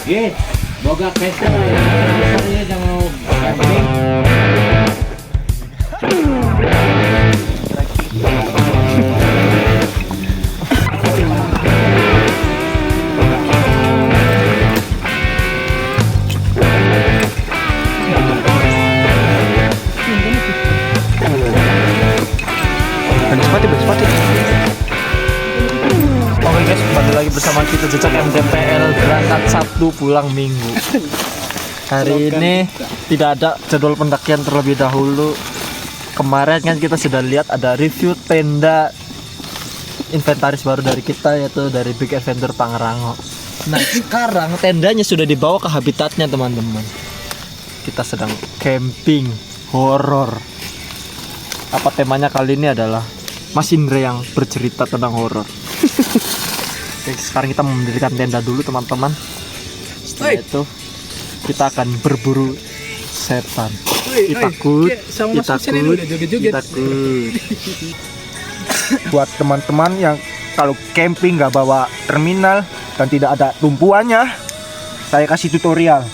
Boga pesta ya jangan camping. Sepati. Oke guys, kembali lagi bersama kita Jejak MTPL berangkat Sabtu pulang Minggu. Hari ini tidak ada jadwal pendakian terlebih dahulu. Kemarin kan kita sudah lihat ada review tenda inventaris baru dari kita, yaitu dari Big Adventure Pangrango. Nah sekarang tendanya sudah dibawa ke habitatnya teman-teman. Kita sedang camping horor. Apa temanya kali ini adalah Mas Indra yang bercerita tentang horor. Oke, sekarang kita mendirikan tenda dulu teman-teman. Setelah itu kita akan berburu setan. Kita takut. Buat teman-teman yang kalau camping nggak bawa terminal dan tidak ada tumpuannya, saya kasih tutorial.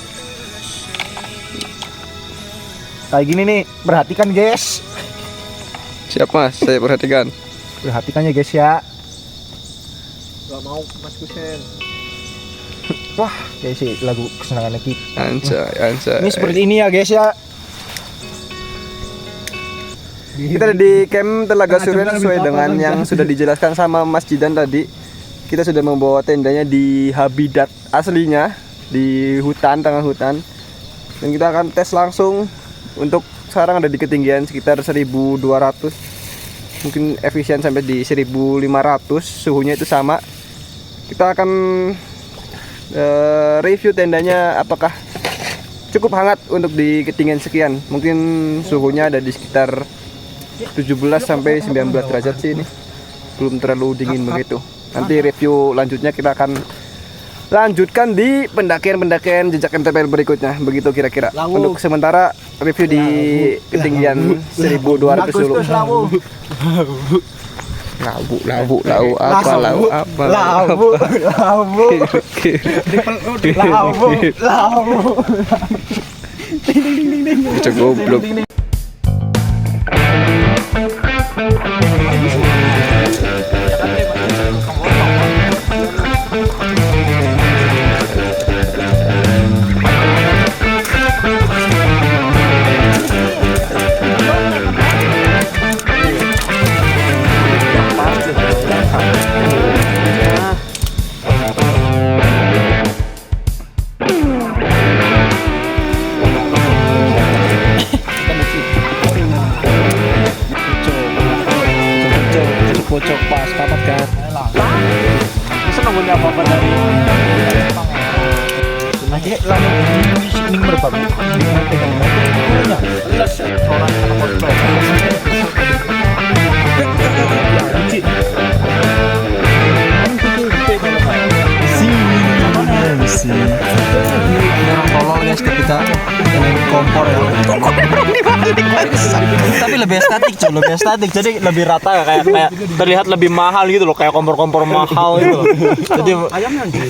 Kayak gini nih, perhatikan guys. Siap mas, saya perhatikan. Perhatikan ya guys ya. Gak mau Mas Kusen. Wah, kayak sih lagu kesenangan kita. Anjay. Ini seperti ini ya guys ya. Kita ada di camp Telaga Suren sesuai dengan yang sudah dijelaskan sama Mas Jidan tadi. Kita sudah membawa tendanya di habitat aslinya, di hutan, tengah hutan. Dan kita akan tes langsung. Untuk sekarang ada di ketinggian sekitar 1200. Mungkin efisien sampai di 1500. Suhunya itu sama. Kita akan review tendanya apakah cukup hangat untuk di ketinggian sekian. Mungkin suhunya ada di sekitar 17 sampai 19 derajat sih ini. Belum terlalu dingin begitu. Nanti review lanjutnya kita akan lanjutkan di pendakian Jejak MTPL berikutnya. Begitu kira-kira. Untuk sementara review di ketinggian 1200 dulu. Lau goblok. Bocok pas kapat kan. Senang punya apa-apa dari lagi lama ini berapa? Orang tolol guys ketika kompor ya. Tapi lebih estetik, jadi lebih rata ya, kayak terlihat lebih mahal gitu loh, kayak kompor-kompor mahal gitu loh. Jadi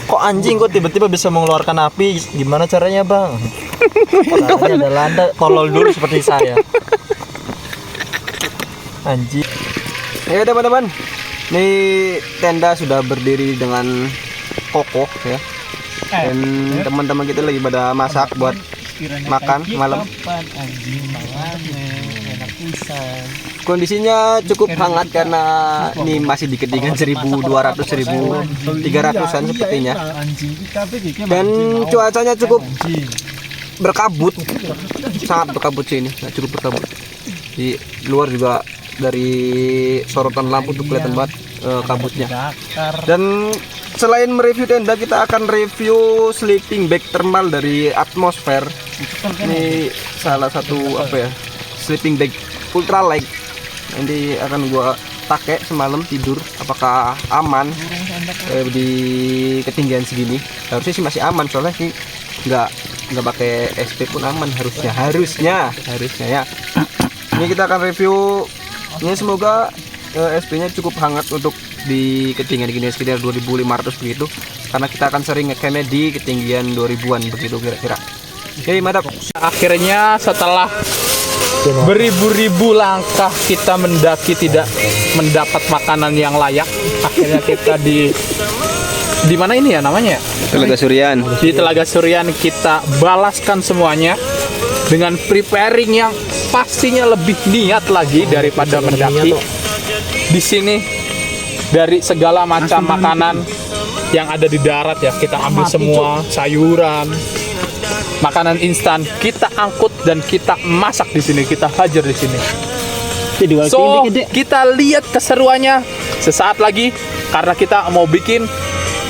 kok anjing kok tiba-tiba bisa mengeluarkan api, gimana caranya bang? Caranya adalah Anda tolol dulu seperti saya. Anjing. Ya teman-teman, ini tenda sudah berdiri dengan kokoh ya. Dan teman-teman kita lagi pada masak buat makan malam. Kondisinya cukup hangat karena ini masih di ketinggian 1200-1300an sepertinya. Dan cuacanya cukup berkabut, sangat berkabut sih ini, cukup berkabut. Di luar juga dari sorotan lampu tuh kelihatan banget kabutnya. Dan selain mereview tenda, kita akan review sleeping bag thermal dari Atmosphere. Ini salah satu sleeping bag ultralight. Nanti akan gua pakai semalam tidur. Apakah aman di ketinggian segini? Harusnya sih masih aman, soalnya sih nggak pakai SP pun aman harusnya ya. Ini kita akan review. Ini semoga SP-nya cukup hangat untuk di ketinggian gini sekitar 2500 begitu. karena kita akan sering ngecampnya di ketinggian 2000-an begitu kira-kira. Oke, mantap. Akhirnya setelah beribu-ribu langkah kita mendaki tidak mendapat makanan yang layak, akhirnya kita di mana ini ya namanya? Telaga Suryan. Di Telaga Suryan kita balaskan semuanya dengan preparing yang pastinya lebih niat lagi daripada mendaki. Di sini dari segala macam makanan yang ada di darat ya kita ambil semua, sayuran, makanan instan kita angkut dan kita masak di sini, kita hajar di sini. So kita lihat keseruannya sesaat lagi karena kita mau bikin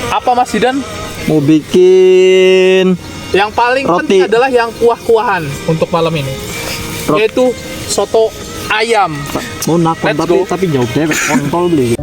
apa Mas Zidan? Mau bikin Yang paling roti. penting adalah yang kuah-kuahan untuk malam ini, yaitu soto ayam. mau nakon Let's go. tapi jauh deh kontol beli.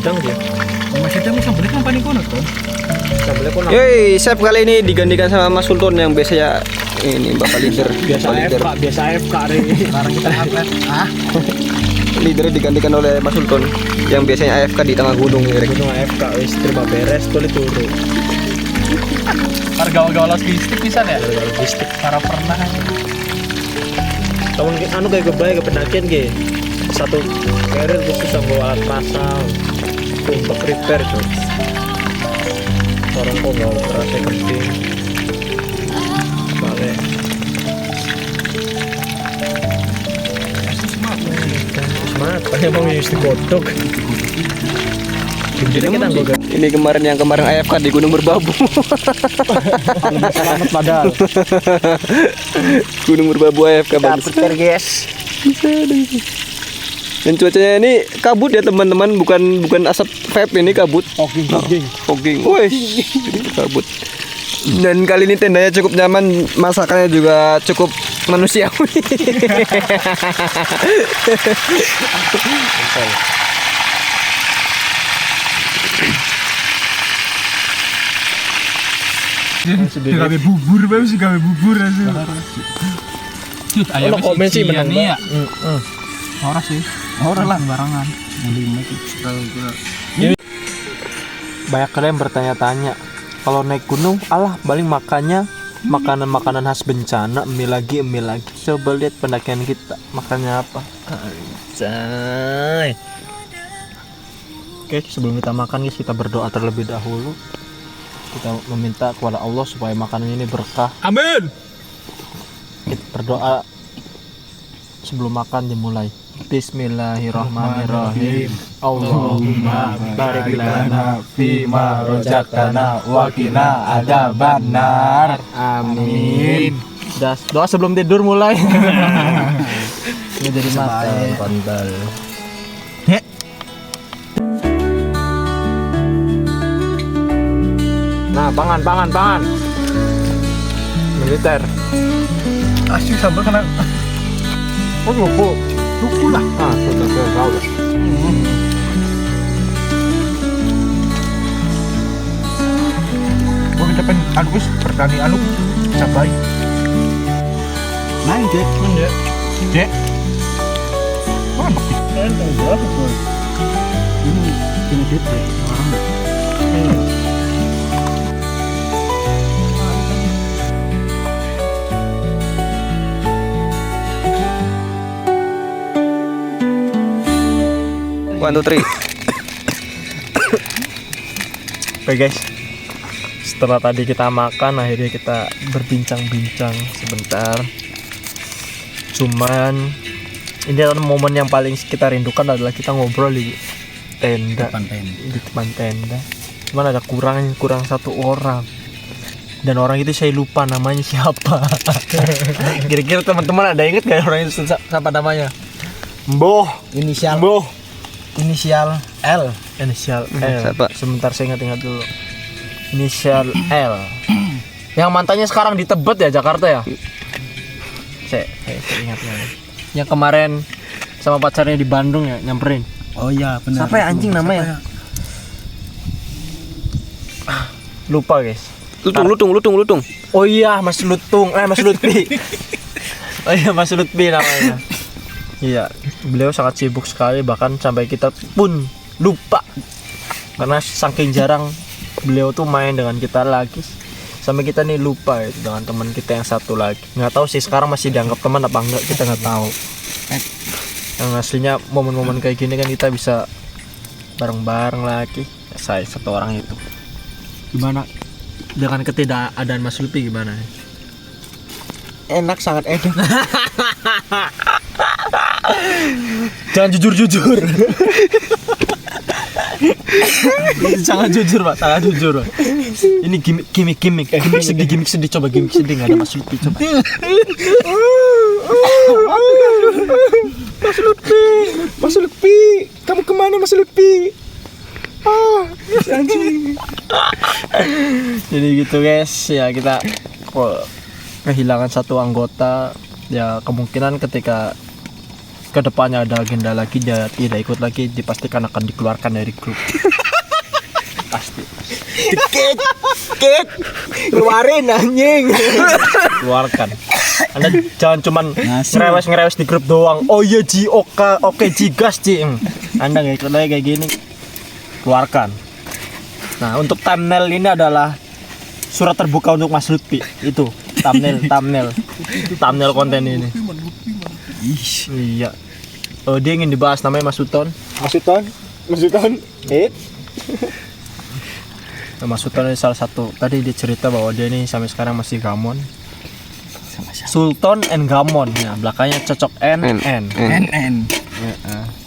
Gedang dia. Yoi, chef kali ini digantikan sama Mas Sultan yang biasanya ini bakal leader. Biasa AFK hari sekarang kita atlet. Leader digantikan oleh Mas Sultan yang biasanya AFK di tengah gunung ya. Gunung AFK wis terima beres boleh turu. Gaul-gaul logistik bisa ya? Logistik Para pernah. tahun anu kayak gue ke pendakian ge. Satu carrier khusus sama alat pasang untuk prepare tuh. Orang kok nggak terasa penting. Balik. Semangat, pakai mau mesti kodok. Jadi kita nggak Ini yang kemarin AFK di Gunung Merbabu. selamat padahal. Gunung Merbabu AFK bagus. guys. Dan cuacanya ini kabut ya teman-teman, bukan asap vape, ini kabut. Fogging. Wih, kabut. Dan kali ini tendanya cukup nyaman, masakannya juga cukup manusiawi. Gawe bubur, bae sih gawe bubur aja. Ayam komen sih menang nih ya. Ora sih. Ora lah barangan. Banyak kalian bertanya-tanya, kalau naik gunung, alah paling makannya makanan-makanan khas bencana, mie lagi. Coba lihat pendakian kita, makannya apa? Anjay. Oke, sebelum kita makan guys, kita berdoa terlebih dahulu. Kita meminta kepada Allah supaya makanan ini berkah. Amin. Kita berdoa sebelum makan dimulai. Bismillahirrahmanirrahim. Allahumma barik lana fima rojaktana wa qina adzabannar. Amin. Doa sebelum tidur mulai. Ini jadi makan kontol. Nah, pangan. Militer. Asyik sambal kena. Oh, lupa. Tuku lah. Ah, sudah tahu ya. Gua kita pengen anu wis bertani anu cabai. Main dek. Dek. Mana bakti? Entah berapa boy. Ini dek. One, two, three. Oke guys, setelah tadi kita makan, akhirnya kita berbincang-bincang sebentar. Cuman ini adalah momen yang paling kita rindukan adalah kita ngobrol di tenda, di depan tenda. Cuman ada kurang satu orang, dan orang itu saya lupa namanya siapa. Kira-kira teman-teman ada inget gak orang itu siapa namanya? Inisial L. Siapa? Sebentar saya ingat dulu. Inisial L. Yang mantannya sekarang di Tebet ya, Jakarta ya? Saya ingat. Yang kemarin sama pacarnya di Bandung ya, nyamperin. Oh iya, benar. Siapa ya anjing namanya? Lupa guys. Lutung. Oh iya, Mas Lutung. Mas Lutfi. Oh iya, Mas Lutfi namanya. Iya, beliau sangat sibuk sekali, bahkan sampai kita pun lupa. Karena saking jarang beliau tuh main dengan kita lagi. Sampai kita nih lupa ya dengan teman kita yang satu lagi. Nggak tahu sih sekarang masih dianggap teman apa enggak, kita nggak tahu. Yang aslinya momen-momen kayak gini kan kita bisa bareng-bareng lagi. Saya satu orang itu. Gimana dengan ketidakadaan Mas Lutfi gimana? Enak, sangat enak. Jangan jujur. Sangat jujur Pak, sangat jujur Pak. Ini gimmick sedih, coba gimmick sedih nggak ada Mas Lutfi, coba. Mas Lutfi, kamu kemana Mas Lutfi? Anjing. Jadi gitu guys, ya kita kehilangan satu anggota. Ya kemungkinan ketika kedepannya ada agenda lagi dia tidak ikut lagi, dipastikan akan dikeluarkan dari grup. Pasti. Kek. Keluarin anjing. Keluarkan. Anda jangan cuman ngerewes di grup doang. Oh iya Ji, oke Ji, gas Ji. Anda nggak ikut lagi kayak gini, keluarkan. Nah, untuk thumbnail ini adalah surat terbuka untuk Mas Lutfi. Itu thumbnail konten ini. Iya. Oh, dia ingin dibahas, namanya Mas Suton. Mas Suton. Mas Suton ini salah satu. Tadi dia cerita bahwa dia ini sampai sekarang masih gamon. Sultan and Gamon. Ya, belakangnya cocok N.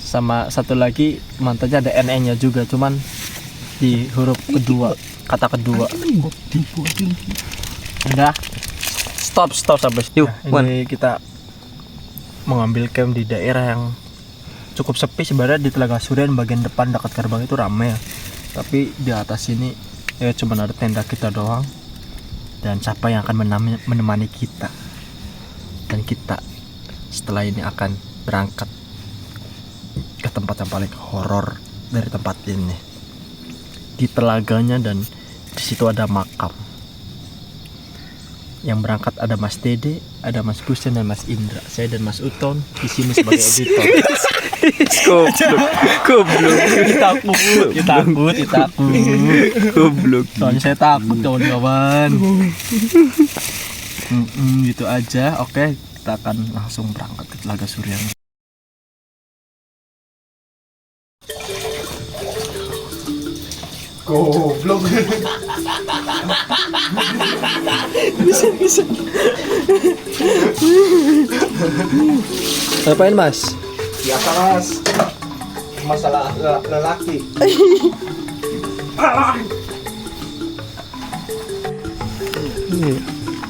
Sama satu lagi mantannya ada NN-nya juga, cuman di huruf kedua, kata kedua. Udah. Stop sampai situ. Ini kita mengambil camp di daerah yang cukup sepi sebenarnya. Di Telaga Surian bagian depan dekat gerbang itu ramai ya. Tapi di atas ini ya cuma ada tenda kita doang. Dan siapa yang akan menemani kita. Dan kita setelah ini akan berangkat ke tempat yang paling horor dari tempat ini. Di telaganya, dan di situ ada makam. Yang berangkat ada Mas Dede, ada Mas Gusen dan Mas Indra. Saya dan Mas Uton di sini sebagai editor. Goblok. Takut. Goblok. Soalnya saya takut kawan-kawan. Gitu aja. Oke, kita akan langsung berangkat ke Telaga Surian. Goblok. Bisa. Ngapain Mas? Biasa Mas. Masalah lelaki.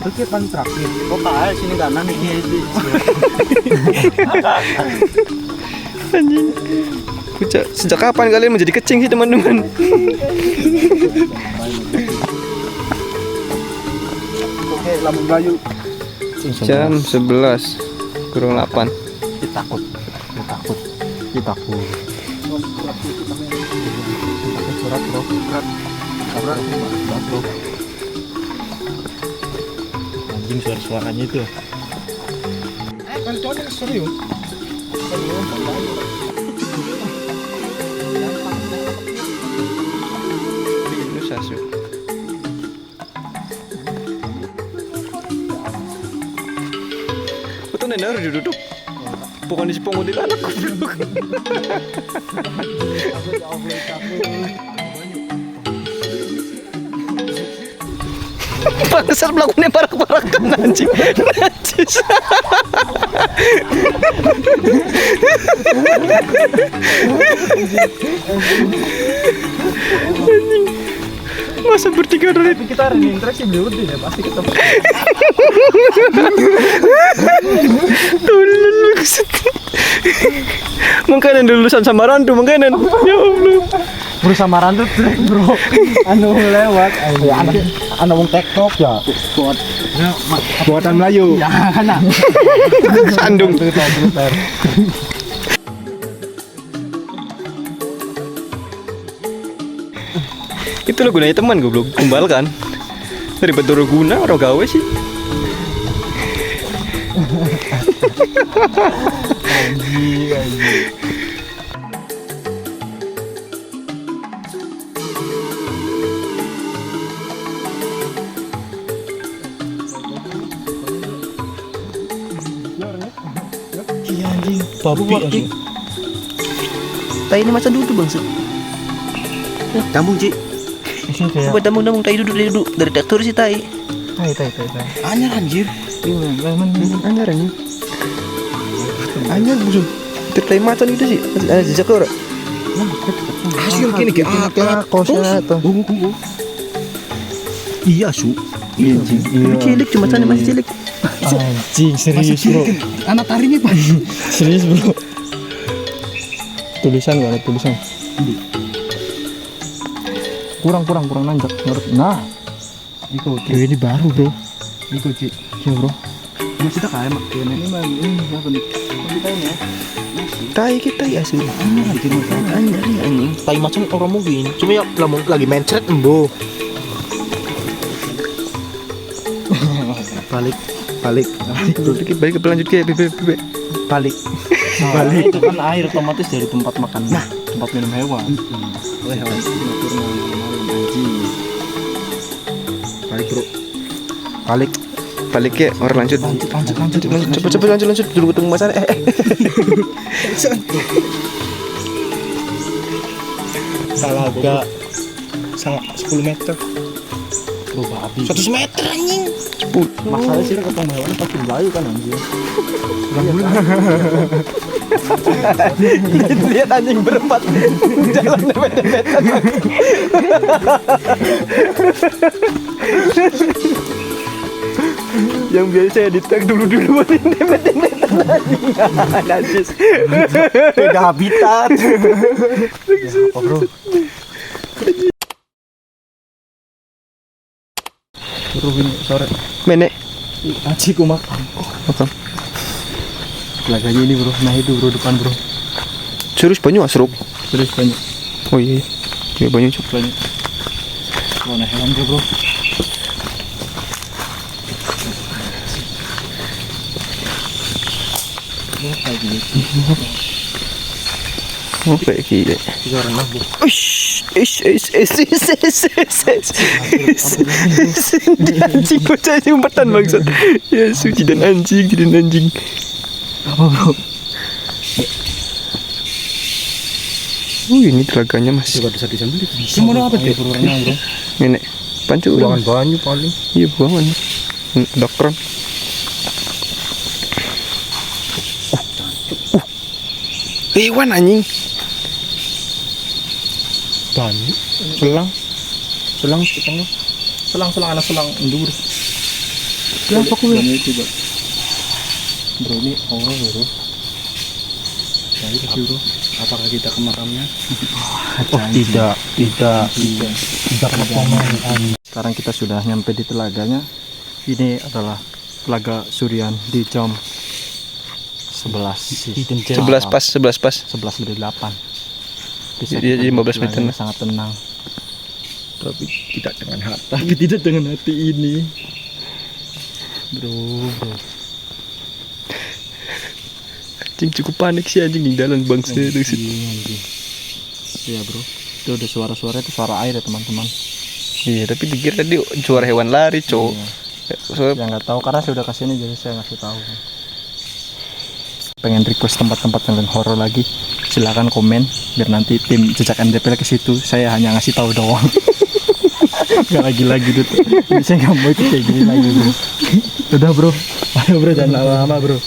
Oke, terakhir. Kok kayak sini kanan nih. Anjing. Sejak kapan kalian menjadi kecing sih teman-teman? Oke, Lampung Melayu. Jam 11 kurang 8. Takut. Surat bro. Anjing suaranya itu. Kan cowoknya serius. Betul nih harus duduk. Bukan di seponggo di anak goblok. Bangsat melakukannya parak-parakan anjing. Najis. Masa bertiga dari Kita hari ini interaksi beli ya pasti ketemu. Tulen maksud. Mangkanan lulusan Samarandu mangkanan. Ya Allah. Bro samaran tuh trek bro. Anu lewat. Anu wong TikTok ya. Buatan Melayu. Ya kana. Sandung. Itu lo gunanya teman goblok, kembalikan. Daripada guna orang gawe sih. Babi. Tai ini macam duduk bangsa. Tambung Ci. Buat tambung tai duduk dari traktor sih tai. Tai. Anyar anjir. Anyar anjir. Anyar bro. Tertai macan itu sih. Ada jejak orang. Hasil gini kayak kosnya tuh. Iya su. Iya anjing. Cilik cuma sana masih cilik. Anjing serius bro. Anak tari nih pak. Serius bro. Tulisan gak ada tulisan. Kurang nanjak. Nah, Iko, ini baru bro. itu Ci. Iya bro. Masih tak kayak mak. Ini mah apa nih? Ditanya. Tai kita ya su. Anjir anjing. Tai macam orang mungkin. Cuma ya lagi mencret embo. Balik. Balik ke lanjut ke bebe. Balik. Balik itu kan air otomatis dari tempat makan. Nah, tempat minum hewan. Balik bro. Balik. Balik ya orang lanjut. Cepet lanjut dulu ketemu masalah. Talaga. Sangat 10 meter. Bro babi. 100 meter anjing. Masalah sih ketemu hewan pasti Melayu kan anjing. Lihat anjing berempat jalan dempet-dempetan. Yang biasa di tag dulu dempet-dempetan anjing. Najis. Beda habitat. Apa bro? Ruhin sore. Menek. Aci ku makan. Apa? Laganya ini bro. Nah itu bro depan bro. Serius banyak asruk. Terus banyak. Oh iya. Iya banyak cuk. Banyak. Warna hewan dia bro. Oh kayak gini. Tiga orang bu. Anjing bocah umpetan bangsat. Ya suci dan anjing. Apa bro? Oh ini telaganya mas. Juga bisa disembelih. Gimana apa dia bro? Nenek. Pancu Buangan udah. banyu paling. Iya buangan. Dokter. Hewan anjing. Banyu. Selang setengah. Selang anak selang endur. Ya apa kuwi? Ini coba. Bro ini orang bro. Nah itu sih bro. Apakah kita ke makamnya? Oh tidak. Sekarang kita sudah nyampe di telaganya. Ini adalah telaga Surian di jam 11 11 pas. 11 lebih 8. Iya, 15 meter. Sangat tenang. Tapi tidak dengan hati. Tapi tidak dengan hati ini. Bro. Anjing cukup panik sih anjing di dalam bangsa itu sih. Iya bro. Itu ada suara-suara itu suara air ya teman-teman. Iya tapi dikira tadi suara hewan lari cowok. Ya nggak tahu karena saya udah kasih ini jadi saya ngasih tahu. Pengen request tempat-tempat yang horor lagi, silakan komen biar nanti tim jejak MDP ke situ. Saya hanya ngasih tahu doang. Gak lagi-lagi tuh. Saya nggak mau itu kayak gini lagi bro. Udah bro, ayo bro jangan lama-lama bro.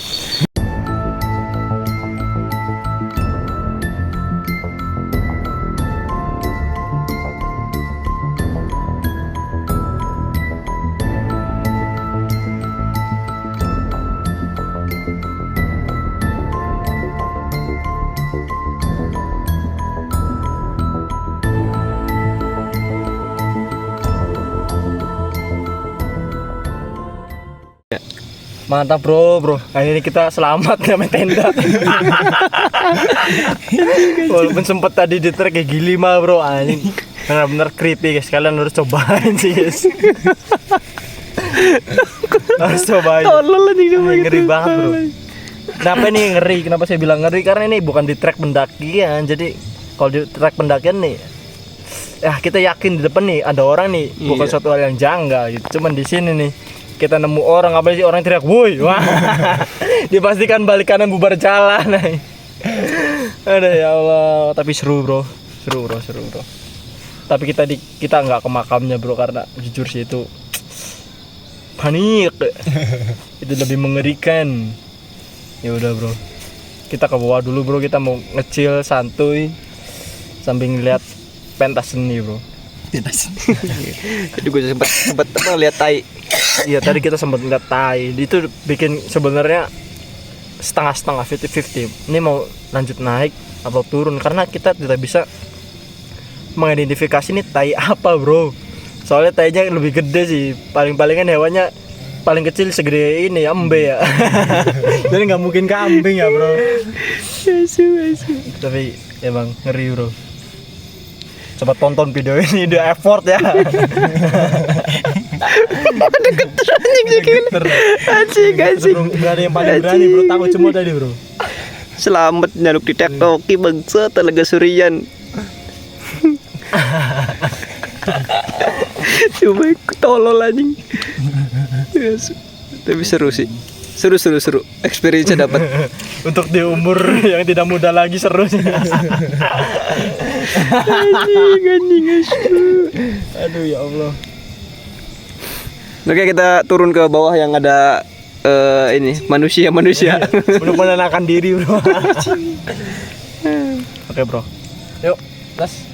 Mantap bro. Kali ini kita selamat sama tenda. Walaupun sempet tadi di trek kayak gili mah bro, anjing. Benar-benar creepy guys. Kalian harus cobain sih guys. Harus cobain. Tolol anjing sama itu. Ngeri banget bro. Kenapa nih ngeri? Kenapa saya bilang ngeri? Karena ini bukan di trek pendakian. Jadi kalau di trek pendakian nih, ya kita yakin di depan nih ada orang nih, bukan suatu hal yang janggal gitu. Cuman di sini nih kita nemu orang, apa sih orang teriak, woi, wah, dipastikan balik kanan bubar jalan, aduh ya Allah, tapi seru bro. Tapi kita nggak ke makamnya bro, karena jujur sih itu panik, itu lebih mengerikan. Ya udah bro, kita ke bawah dulu bro, kita mau ngecil santuy sambil ngeliat pentas seni bro. Jadi gue sempat apa lihat tai. Iya tadi kita sempat ngeliat tai. Itu bikin sebenarnya setengah-setengah 50-50. Ini mau lanjut naik atau turun karena kita tidak bisa mengidentifikasi nih tai apa bro. Soalnya tainya lebih gede sih. Paling-palingan hewannya paling kecil segede ini embe ya. Jadi nggak mungkin kambing ya bro. Tapi emang ngeri bro. Coba tonton video ini, udah effort ya. Anjing. Gak ada yang paling berani bro, takut semua tadi bro. Selamat nyaluk di tektoki bangsa Telaga Surian. Coba tolol anjing. Yes. Tapi seru sih. Seru. Experience-nya dapat. Untuk di umur yang tidak muda lagi seru sih. Anjing. Aduh ya Allah. Oke, kita turun ke bawah yang ada ini manusia. Belum menenangkan diri bro. Oke bro. Yuk, gas.